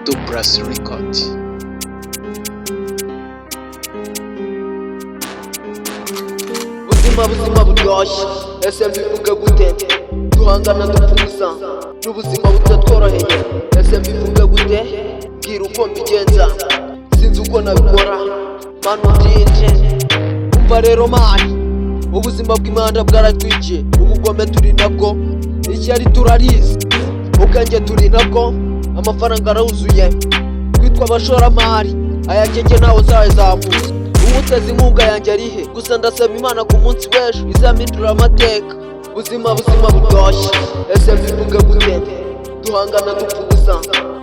PULS record. Ubuzima buryoshye ese mbivuge gute duhangana dupfuza n'ubuzima butatworoheye ese mbivuge gute mbwira uko mbigenza sinzi uko nabikora mano ndinje umva rero mani ubuzima bw'imana bwaratwikiye ubugome turi nabwo ishyari turarizi ubwenge turi nabwo amafaranga arawuzuye twitwa abashoramari ayakeke ntawe uzayazamuza umutezi inkunga yanjye arihe gusa ndasaba imana ku munsi w'ejo izampindura amateka ubuzima buryoshye ese mbivuge gute duhangana dupfuza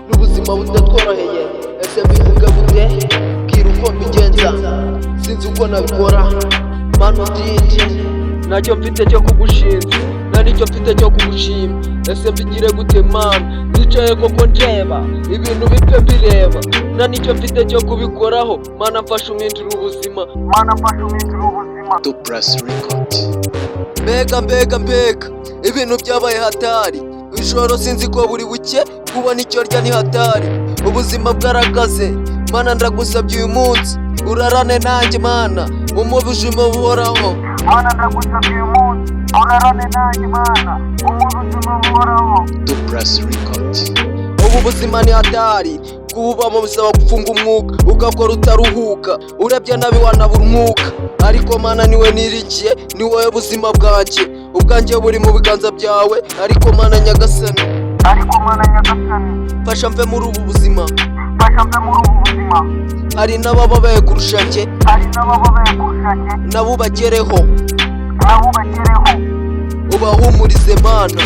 n'ubuzima butatworoheye ese mbivuge gute mbwira uko mbigenza sinzi uko nabikora manu ndinje ntacyo mfite cyo kugushinja nta nicyo mfite cyo kugushima ese mbigire gute mana nicaye koko ndeba ibintu bipfe mbireba nta nicyo mfite cyo kubikoraho mana mfasha umpindura ubuzima PULS record. mbega ibintu byabaye hatari ijoro sinzi ko buri buke kubona icyo rya ni hatari ubuzima bwarakaze mana ndagusabye uyu munsi urarane nanjye mana umubujima buhoraho mana ndagusabye uyu munsi urarane nanjye mana umubujima buhoraho PULS record. ubu buzima ni hatari kububamo bisaba gufunga umwuka ugakora utaruhuka urebye nabi wanabura umwuka ariko mana niwe nirikiye ni wowe buzima bwanjye ubwanjye buri mu biganza byawe ariko mana nyagasani fasha mve muri ubu buzima hari n'abababaye kurusha njye nabo bagereho ubahumurize mana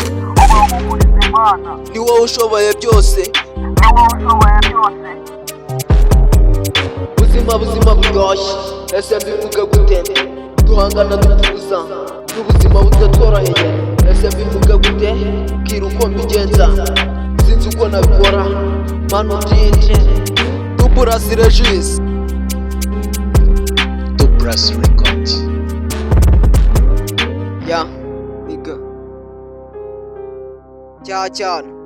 ni wowe ushoboye byose ubuzima buryoshye ese mbivuge gute duhangana dupfuza n'ubuzima butatworoheye ese mbivuge gute mbwira uko mbigenza sinzi uko nabikora manu ndinje REGIS PULS record. ya niga CYACYANA